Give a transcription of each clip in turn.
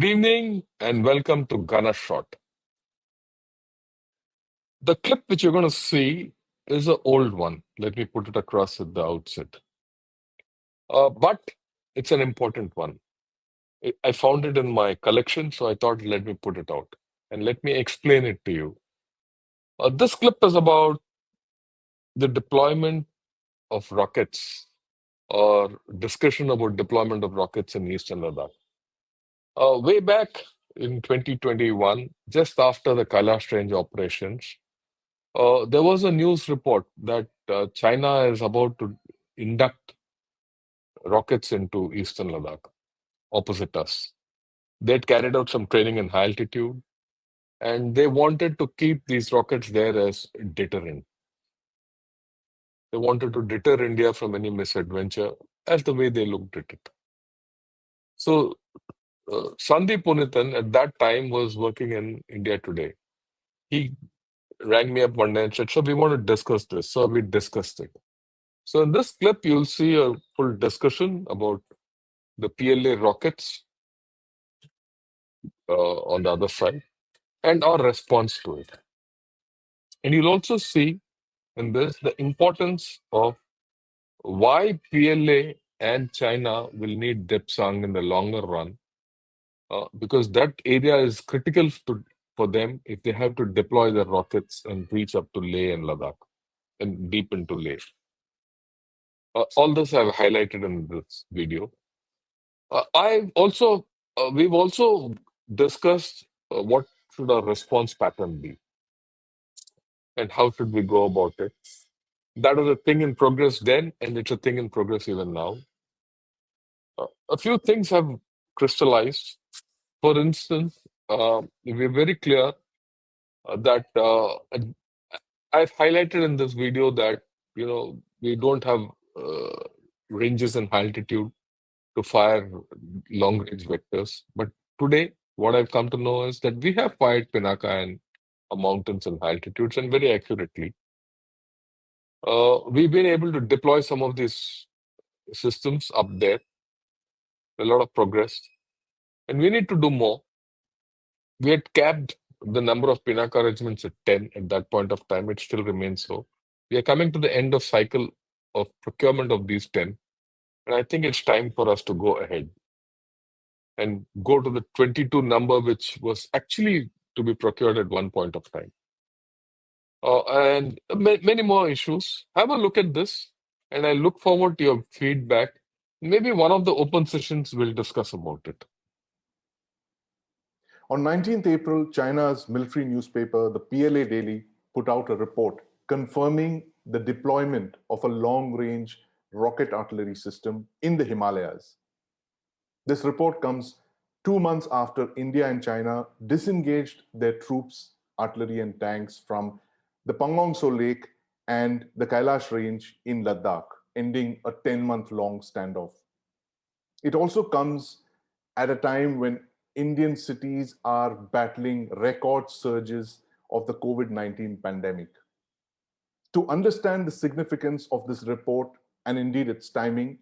Good evening and welcome to Gunner Shot. The clip which you're going to see is an old one. Let me put it across at the outset. But it's an important one. I found it in my collection, so I thought let me put it out and let me explain it to you. This clip is about the deployment of rockets or discussion about deployment of rockets in Eastern Ladakh. Way back in 2021, just after the Kailash Range operations, there was a news report that China is about to induct rockets into Eastern Ladakh opposite us. They had carried out some training in high altitude, and they wanted to keep these rockets there as deterrent. They wanted to deter India from any misadventure, as the way they looked at it. So, Sandip Unnithan at that time was working in India Today. He rang me up one day and said, "So we want to discuss this." So we discussed it. So in this clip, you'll see a full discussion about the PLA rockets on the other side and our response to it. And you'll also see in this the importance of why PLA and China will need Depsang in the longer run, because that area is critical for them if they have to deploy their rockets and reach up to Leh and Ladakh and deep into Leh. All this I've highlighted in this video. We've also discussed what should our response pattern be and how should we go about it. That was a thing in progress then, and it's a thing in progress even now. A few things have crystallized. For instance, we're very clear that I've highlighted in this video that we don't have ranges and high altitude to fire long-range vectors. But today, what I've come to know is that we have fired Pinaka in mountains and high altitudes and very accurately. We've been able to deploy some of these systems up there. A lot of progress. And we need to do more. We had capped the number of Pinaka regiments at 10 at that point of time. It still remains so. We are coming to the end of cycle of procurement of these 10. And I think it's time for us to go ahead and go to the 22 number, which was actually to be procured at one point of time. And many more issues. Have a look at this, and I look forward to your feedback. Maybe one of the open sessions we'll discuss about it. On 19th April, China's military newspaper, the PLA Daily, put out a report confirming the deployment of a long-range rocket artillery system in the Himalayas. This report comes 2 months after India and China disengaged their troops, artillery and tanks from the Pangong Tso Lake and the Kailash Range in Ladakh, ending a 10-month-long standoff. It also comes at a time when Indian cities are battling record surges of the COVID-19 pandemic. To understand the significance of this report and indeed its timing,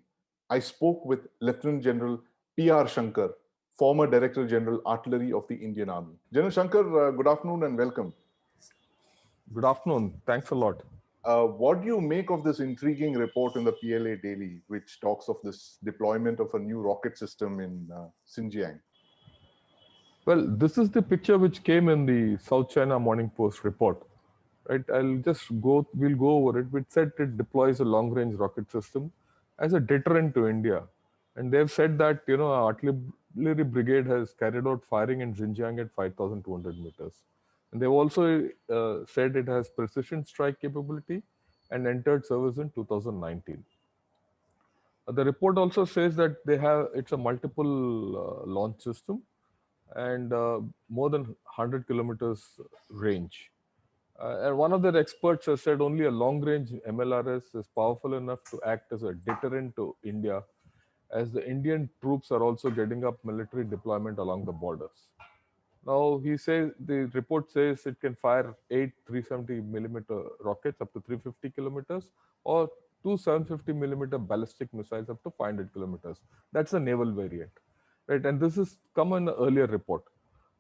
I spoke with Lieutenant General P.R. Shankar, former Director General Artillery of the Indian Army. General Shankar, good afternoon and welcome. Good afternoon. Thanks a lot. What do you make of this intriguing report in the PLA Daily, which talks of this deployment of a new rocket system in Xinjiang? Well, this is the picture which came in the South China Morning Post report. Right? We'll go over it. It said it deploys a long-range rocket system as a deterrent to India. And they've said that, our artillery brigade has carried out firing in Xinjiang at 5,200 meters. And they've also said it has precision strike capability and entered service in 2019. The report also says that it's a multiple launch system and more than 100 kilometers range. And one of their experts has said only a long-range MLRS is powerful enough to act as a deterrent to India, as the Indian troops are also getting up military deployment along the borders. Now, the report says it can fire 8 370mm rockets up to 350 kilometers or 2 750mm ballistic missiles up to 500 kilometers. That's the naval variant. right? And this is come in an earlier report.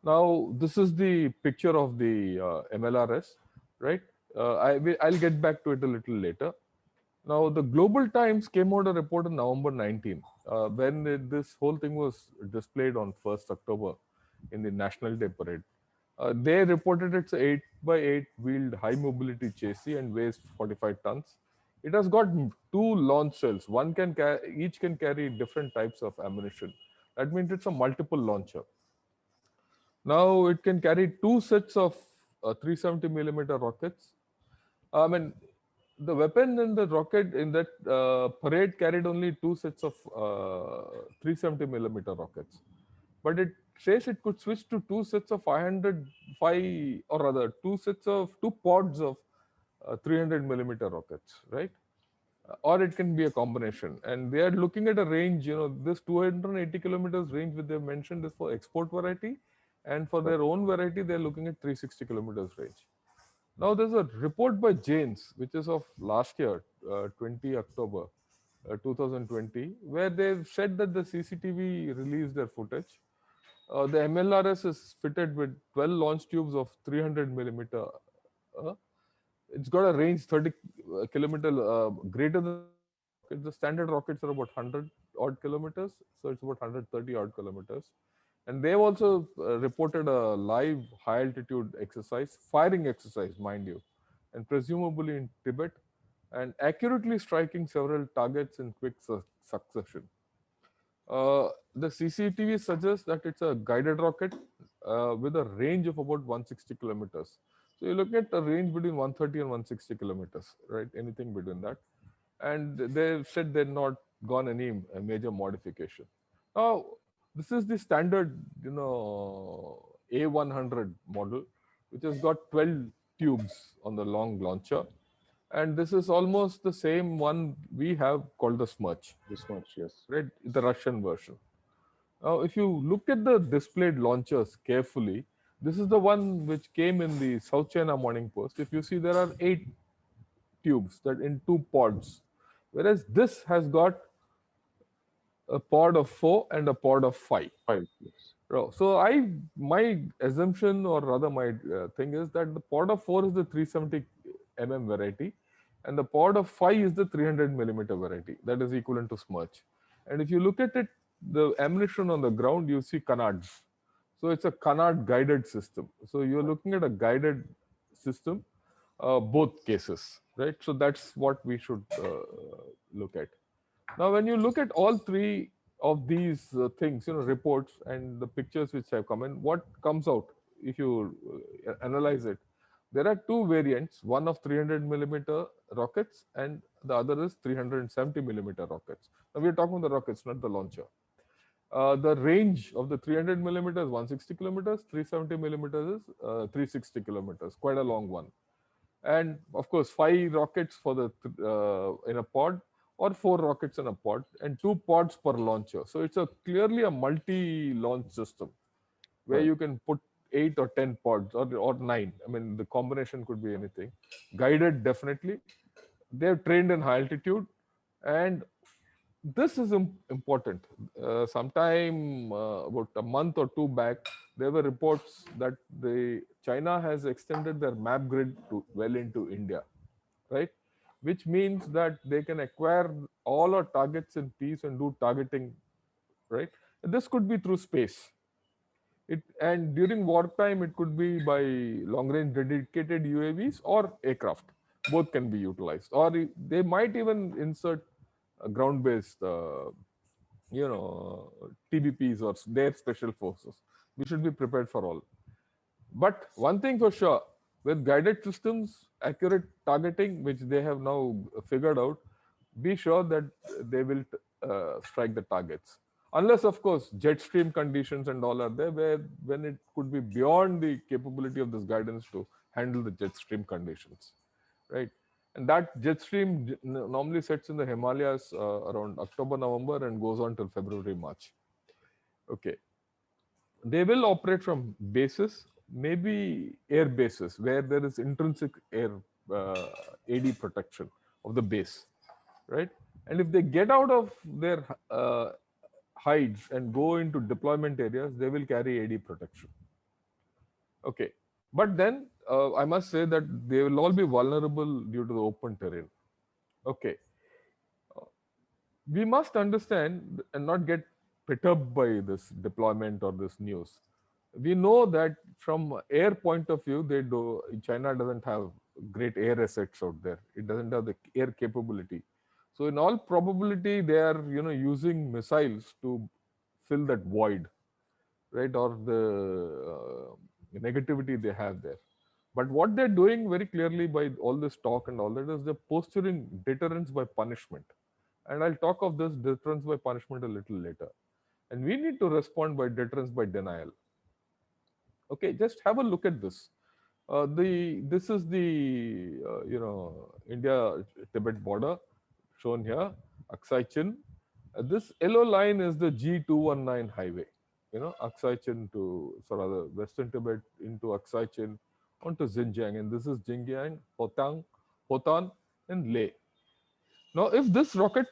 Now, this is the picture of the MLRS, right? I'll get back to it a little later. Now, the Global Times came out a report on November 19, when this whole thing was displayed on 1st October in the National Day Parade. They reported it's a 8 by 8 wheeled high mobility chassis and weighs 45 tons. It has got two launch cells. Each can carry different types of ammunition. That means it's a multiple launcher. Now it can carry two sets of 370 millimeter rockets. I mean, the weapon in the rocket in that parade carried only two sets of 370 millimeter rockets, but it says it could switch to two sets of 505, or rather two pods of 300 millimeter rockets, right? Or it can be a combination. And they are looking at a range, this 280 kilometers range which they mentioned is for export variety, and for Right. their own variety they're looking at 360 kilometers range. Now there's a report by Janes, which is of last year, 20 October 2020, where they've said that the CCTV released their footage. The MLRS is fitted with 12 launch tubes of 300 millimeter. Uh, it's got a range 30 kilometer greater than the standard rockets. The standard rockets are about 100 odd kilometers, so it's about 130 odd kilometers. And they've also reported a live high altitude exercise, firing exercise, mind you, and presumably in Tibet, and accurately striking several targets in quick succession. The CCTV suggests that it's a guided rocket with a range of about 160 kilometers. So you're looking at a range between 130 and 160 kilometers, right? Anything between that. And they've said they've not gone any major modification. Now, this is the standard, A100 model, which has got 12 tubes on the long launcher. And this is almost the same one we have called the Smirch, This much, yes. right? The Russian version. Now, if you look at the displayed launchers carefully, this is the one which came in the South China Morning Post. If you see, there are 8 tubes that in 2 pods, whereas this has got a pod of 4 and a pod of 5. 5, yes. So my assumption, or rather my thing is that the pod of 4 is the 370 variety, and the pod of 5 is the 300 millimeter variety. That is equivalent to Smirch. And if you look at it, the ammunition on the ground, you see canards. So it's a canard guided system. So you're looking at a guided system, both cases, right? So that's what we should look at. Now, when you look at all three of these things, reports and the pictures which have come in, what comes out if you analyze it? There are two variants, one of 300 millimeter rockets and the other is 370 millimeter rockets. Now, we're talking about the rockets, not the launcher. The range of the 300 millimeters, 160 kilometers, 370 millimeters is 360 kilometers, quite a long one. And of course, 5 rockets for the in a pod, or 4 rockets in a pod, and 2 pods per launcher. So it's a clearly a multi-launch system where Right. you can put 8 or 10 pods, or 9. I mean, the combination could be anything. Guided, definitely. They're trained in high altitude, and this is important. Sometime about a month or two back, there were reports that the China has extended their map grid to well into India, right? Which means that they can acquire all our targets in peace and do targeting, right? This could be through space. And during wartime, it could be by long-range dedicated UAVs or aircraft. Both can be utilized, or they might even insert ground-based, TBPs or their special forces. We should be prepared for all. But one thing for sure, with guided systems, accurate targeting, which they have now figured out, be sure that they will strike the targets. Unless, of course, jet stream conditions and all are there, where when it could be beyond the capability of this guidance to handle the jet stream conditions, right? And that jet stream normally sets in the Himalayas around October, November, and goes on till February, March. Okay, they will operate from bases, maybe air bases, where there is intrinsic air uh, AD protection of the base, right? And if they get out of their hides and go into deployment areas, they will carry AD protection. Okay. But then I must say that they will all be vulnerable due to the open terrain. Okay. Uh, we must understand and not get perturbed by this deployment or this news. We know that from air point of view, China doesn't have great air assets out there. It doesn't have the air capability. So in all probability, they are using missiles to fill that void, right, or the negativity they have there. But what they're doing very clearly by all this talk and all that is they're posturing deterrence by punishment. And I'll talk of this deterrence by punishment a little later. And we need to respond by deterrence by denial. Okay, just have a look at this. This is the India Tibet border shown here, Aksai Chin. This yellow line is the G219 highway. Aksai Chin to rather Western Tibet into Aksai Chin onto Xinjiang, and this is Xinjiang, Hotan, and Leh. Now, if this rocket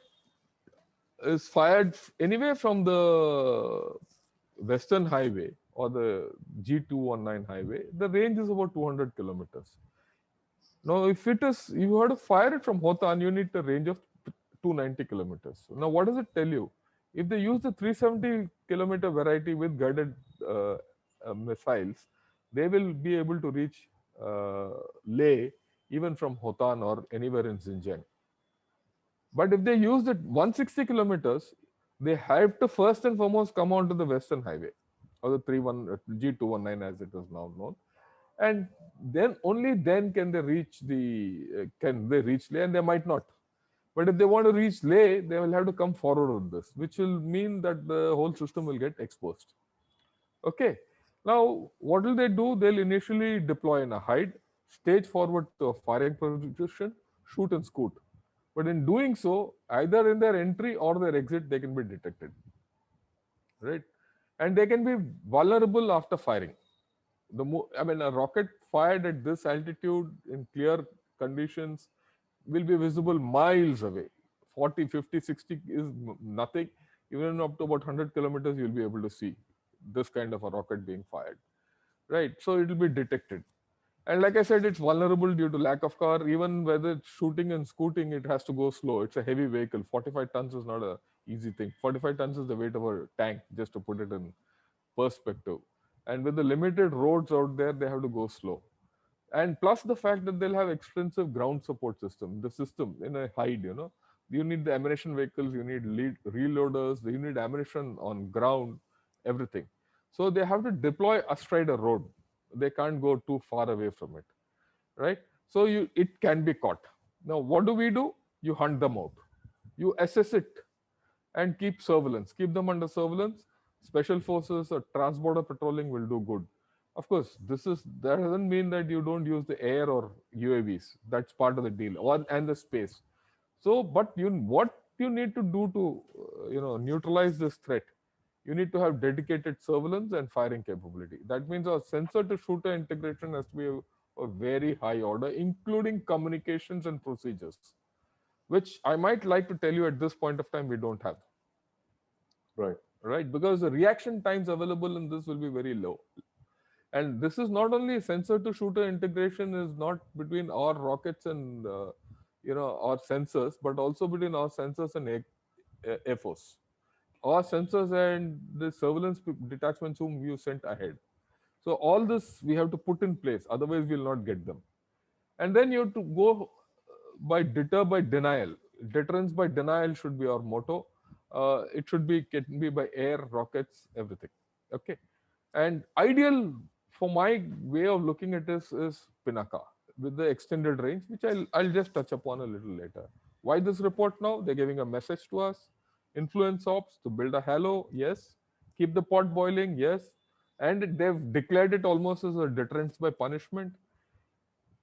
is fired anywhere from the Western Highway or the G219 highway, the range is about 200 kilometers. Now, if you have to fire it from Hotan, you need a range of 290 kilometers. Now, what does it tell you? If they use the 370-kilometer variety with guided missiles, they will be able to reach Leh even from Hotan or anywhere in Xinjiang. But if they use the 160 kilometers, they have to first and foremost come onto the Western Highway, or the G219 as it is now known, and then only then can they reach Leh, and they might not. But if they want to reach Leh, they will have to come forward with this, which will mean that the whole system will get exposed. Okay. Now, what will they do? They'll initially deploy in a hide, stage forward to a firing position, shoot and scoot. But in doing so, either in their entry or their exit, they can be detected. Right? And they can be vulnerable after firing. A rocket fired at this altitude in clear conditions will be visible miles away. 40, 50, 60 is nothing. Even up to about 100 kilometers, you'll be able to see this kind of a rocket being fired. Right? So it will be detected. And like I said, it's vulnerable due to lack of cover. Even whether it's shooting and scooting, it has to go slow. It's a heavy vehicle. 45 tons is not a easy thing. 45 tons is the weight of a tank, just to put it in perspective. And with the limited roads out there, they have to go slow. And plus the fact that they'll have extensive ground support system. The system in a hide, you need the ammunition vehicles, you need reloaders, you need ammunition on ground, everything. So they have to deploy astride a road. They can't go too far away from it, right? So it can be caught. Now, what do? You hunt them out. You assess it and keep surveillance. Keep them under surveillance. Special forces or transborder patrolling will do good. Of course, that doesn't mean that you don't use the air or UAVs. That's part of the deal, and the space. So, but what you need to do to neutralize this threat, you need to have dedicated surveillance and firing capability. That means our sensor to shooter integration has to be a very high order, including communications and procedures, which I might like to tell you at this point of time we don't have. Right. Right, because the reaction times available in this will be very low. And this is not only sensor to shooter integration is not between our rockets and our sensors, but also between our sensors and Air Force, our sensors and the surveillance detachments whom you sent ahead. So all this we have to put in place, otherwise we'll not get them. And then you have to go by denial. Deterrence by denial should be our motto. It can be by air, rockets, everything. Okay. And ideal for my way of looking at this is Pinaka with the extended range, which I'll just touch upon a little later. Why this report now? They're giving a message to us. Influence ops to build a halo, yes. Keep the pot boiling, yes. And they've declared it almost as a deterrence by punishment.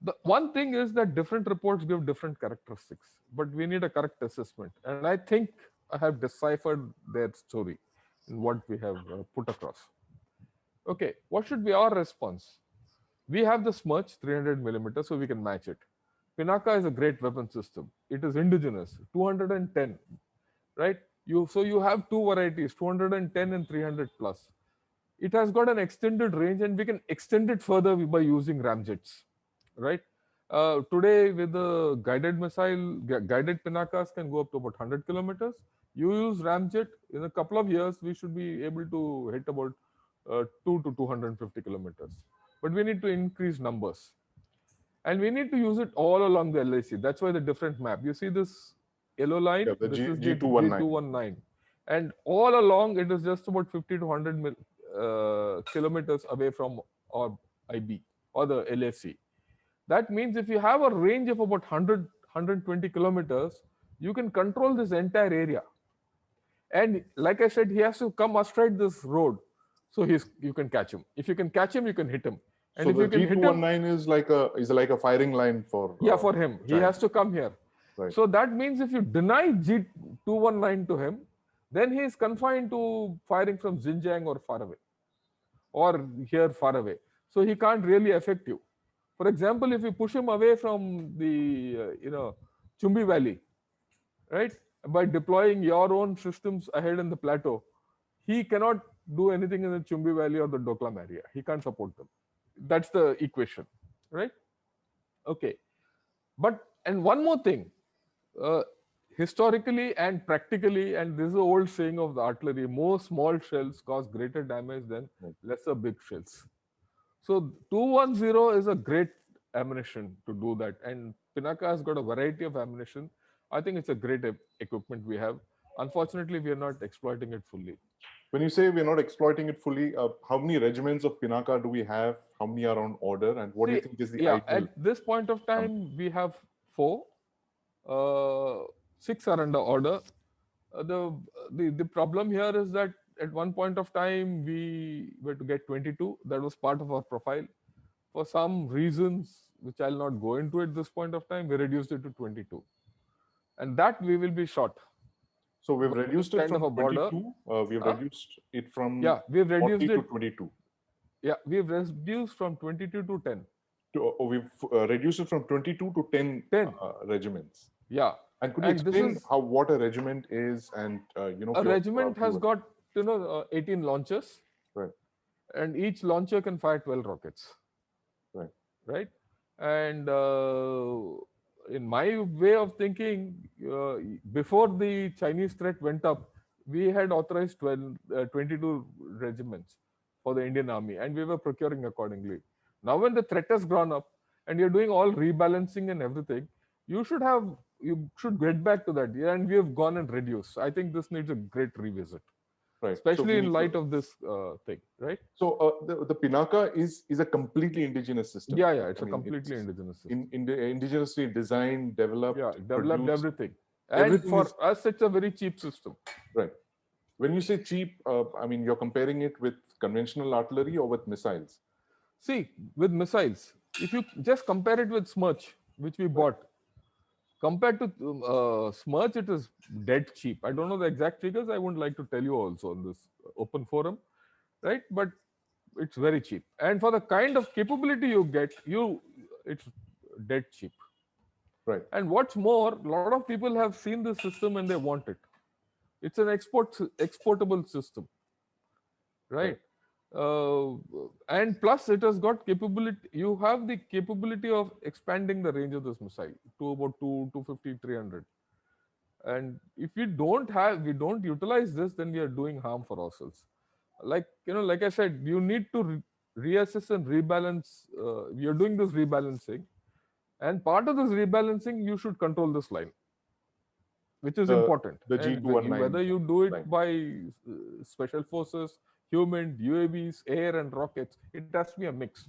The one thing is that different reports give different characteristics, but we need a correct assessment. And I think I have deciphered their story in what we have put across. Okay, what should be our response? We have the Smirch 300 millimeters, so we can match it. Pinaka is a great weapon system. It is indigenous, 210, right? You have two varieties, 210 and 300 plus. It has got an extended range, and we can extend it further by using ramjets, right? Today, with the guided pinakas can go up to about 100 kilometers. You use ramjet, in a couple of years we should be able to hit about 2 to 250 kilometers. But we need to increase numbers, and we need to use it all along the LAC. That's why the different map. You see this yellow line? Yeah, the This is the G219. G219, and all along it is just about 50 to 100 kilometers away from our IB or the LAC. That means if you have a range of about 100 kilometers, you can control this entire area. And like I said, he has to come astride this road, so you can catch him. If you can catch him, you can hit him. And So if the you can hit him, G219 is like a firing line for yeah, for him, he China. has to come here. Right. So that means if you deny G219 to him, then he is confined to firing from Xinjiang or far away, or here far away. So he can't really affect you. For example, if you push him away from the Chumbi Valley, right, by deploying your own systems ahead in the plateau, he cannot do anything in the Chumbi Valley or the Doklam area. He can't support them. That's the equation, right? Okay. But and one more thing, uh, historically and practically, and this is an old saying of the artillery: more small shells cause greater damage than Right. lesser big shells. So 210 is a great ammunition to do that, and Pinaka has got a variety of ammunition. I think it's a great equipment we have. Unfortunately, we are not exploiting it fully. When you say we're not exploiting it fully, how many regiments of Pinaka do we have? How many are on order? And what do you See, think is the yeah, ideal at this point of number? time, we have four, uh, six are under order. The problem here is that at one point of time we were to get 22. That was part of our profile. For some reasons which I'll not go into at this point of time, we reduced it to 22, and that we will be short. So we've Burma is reduced it kind of from a border. 22. We've Huh? reduced it from Yeah, we've reduced 40 to it. 22. Yeah, we've reduced from 22 to 10. We've reduced it from 22 to 10 10. regiments. Yeah, And could you and this explain is what a regiment is, and a for our regiment has viewers? got 18 launchers, Right, and each launcher can fire 12 rockets, right, right? And in my way of thinking, before the Chinese threat went up, we had authorized 22 regiments for the Indian Army, and we were procuring accordingly. Now, when the threat has grown up, and you're doing all rebalancing and everything, you should get back to that. Yeah, and we have gone and reduced. I think this needs a great revisit, right. So especially in we light of this thing, right? the Pinaka is a completely indigenous system. Yeah, Right? yeah, it's I a mean, completely it's indigenous system. indigenously designed, Yeah, developed, developed produced. everything. And Everything for is us, it's a very cheap system. right. When you say cheap, I mean you're comparing it with conventional artillery or with missiles. See, with missiles, if you just compare it with Smirch, which we Right. bought, compared to Smirch, it is dead cheap. I don't know the exact figures. I wouldn't like to tell you also on this open forum, right? But it's very cheap. And for the kind of capability you get, it's dead cheap. Right. And what's more, a lot of people have seen this system and they want it. It's an exportable system, right? Right. uh, and plus it has got capability. You have the capability of expanding the range of this missile to about 2 250 300. And if we don't utilize this, then we are doing harm for ourselves. Like I said, you need to reassess and rebalance. You're doing this rebalancing, and part of this rebalancing, you should control this line, which is The important. the And G219 whether you do it line. by special forces, human, UAVs, air, and rockets, it has to be a mix.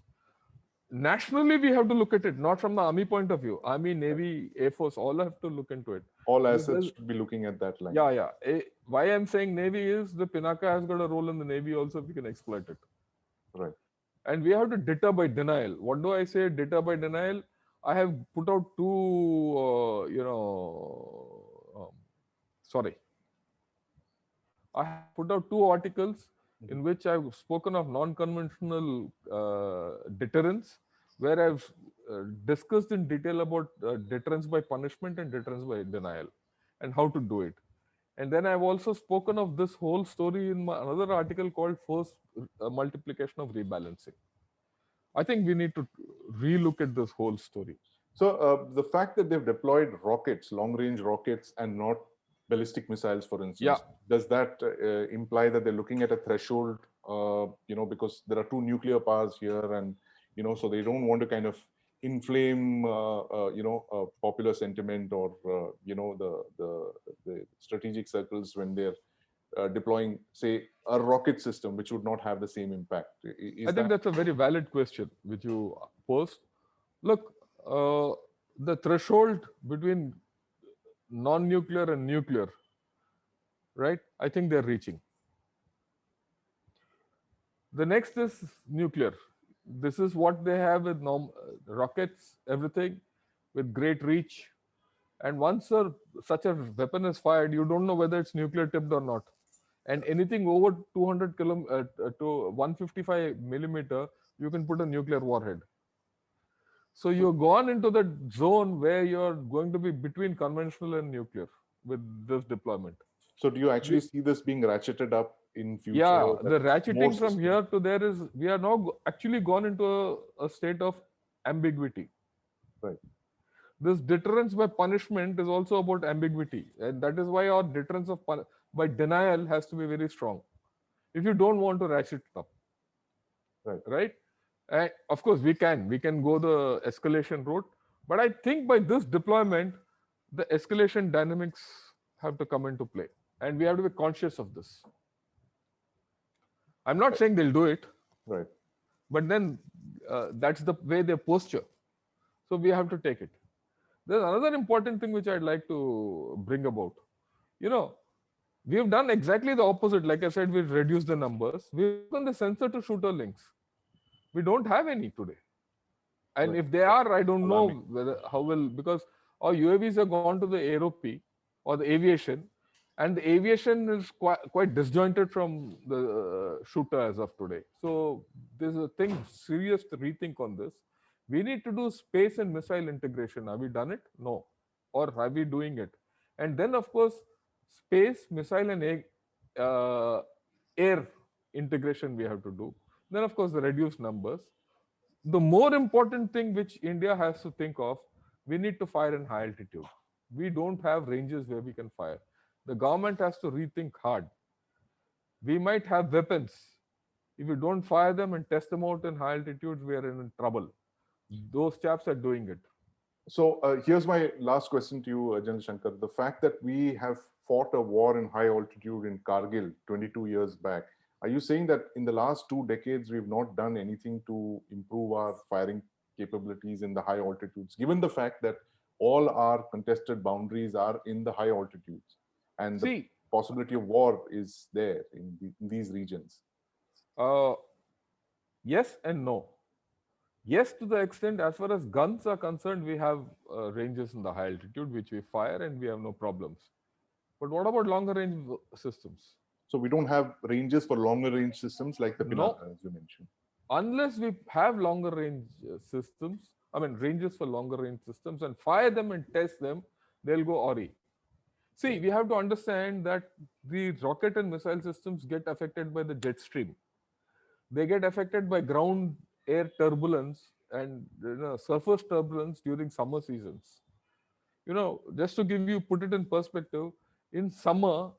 Nationally, we have to look at it, not from the army point of view. Army, Right. Navy, Air Force, all have to look into it. All assets Because, should be looking at that line. yeah, yeah. Why I'm saying Navy is the Pinaka has got a role in the Navy also, if we can exploit it. Right. And we have to deter by denial. What do I say? Deter by denial. I have put out two, sorry, I have put out two articles Mhm. in which I've spoken of non-conventional deterrence, where I've discussed in detail about deterrence by punishment and deterrence by denial, and how to do it. And then I've also spoken of this whole story in my another article called Force Multiplication of Rebalancing. I think we need to relook at this whole story. So the fact that they've deployed rockets, long-range rockets, and not ballistic missiles, for Yeah, instance, does that imply that they're looking at a threshold? Because there are two nuclear powers here, and so they don't want to kind of inflame, popular sentiment or the strategic circles when they're deploying, say, a rocket system, which would not have the same impact. I Is think that that's a very valid question which you posed. Look, the threshold between non-nuclear and nuclear, right? I think they're reaching. The next is nuclear. This is what they have with rockets, everything, with great reach. And once such a weapon is fired, you don't know whether it's nuclear tipped or not. And anything over 200 to 155 millimeter, you can put a nuclear warhead. So you've gone into the zone where you're going to be between conventional and nuclear with this deployment. so? Do you We, actually see this being ratcheted up in future? yeah, That the more ratcheting from systems, here to there is we are now actually gone into a state of ambiguity. right? This deterrence by punishment is also about ambiguity, and that is why our deterrence by denial has to be very strong. If you don't want to ratchet it up, Right. right? And of course, we can go the escalation route, but I think by this deployment, the escalation dynamics have to come into play, and we have to be conscious of this. I'm not Right. saying they'll do it, Right. but then that's the way they posture. So we have to take it. There's another important thing which I'd like to bring about. You know, we have done exactly the opposite. Like I said, we've reduced the numbers. We've broken the sensor to shooter links. We don't have any today. And Right. if they That's are, I don't alarming. know how will, because our UAVs have gone to the aerope or the aviation, and the aviation is quite disjointed from the shooter as of today. So there's a thing serious to rethink on this. We need to do space and missile integration. Have we done it? No. Or are we doing it? And then, of course, space, missile, and air integration we have to do. Then, of course, the reduced numbers. The more important thing which India has to think of, we need to fire in high altitude. We don't have ranges where we can fire. The government has to rethink hard. We might have weapons. If we don't fire them and test them out in high altitudes, we are in trouble. Those chaps are doing it. So here's my last question to you, General Shankar. The fact that we have fought a war in high altitude in Kargil 22 years back, are you saying that in the last 2 decades we've not done anything to improve our firing capabilities in the high altitudes, given the fact that all our contested boundaries are in the high altitudes and the See, possibility of war is there in these regions? uh, yes and no. Yes, to the extent as far as guns are concerned, we have ranges in the high altitude which we fire and we have no problems. But what about longer range systems? So we don't have ranges for longer range systems like the No, Pinaka, as you mentioned. unless we have longer range systems, I mean ranges for longer range systems and fire them and test them, they'll go ori. See, we have to understand that the rocket and missile systems get affected by the jet stream. They get affected by ground air turbulence and surface turbulence during summer seasons. Just to give you put it in perspective, in summer,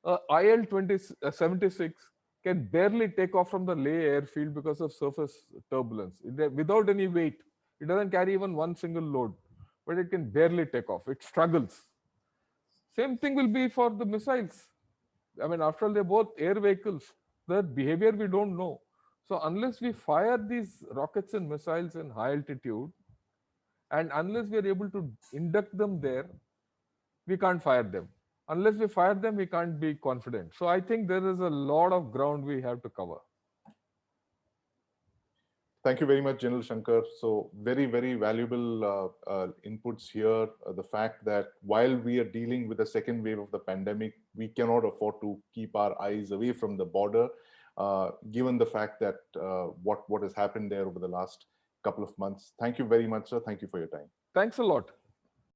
IL 2076 can barely take off from the Leh airfield because of surface turbulence without any weight. It doesn't carry even one single load, but it can barely take off. It struggles. Same thing will be for the missiles. I mean, after all, they're both air vehicles. Their behavior we don't know. So unless we fire these rockets and missiles in high altitude, and unless we are able to induct them there, we can't fire them. Unless we fire them, we can't be confident. So I think there is a lot of ground we have to cover. Thank you very much, General Shankar. So very, very valuable inputs here. The fact that while we are dealing with the second wave of the pandemic, we cannot afford to keep our eyes away from the border, given the fact that what has happened there over the last couple of months. Thank you very much, sir. Thank you for your time. Thanks a lot.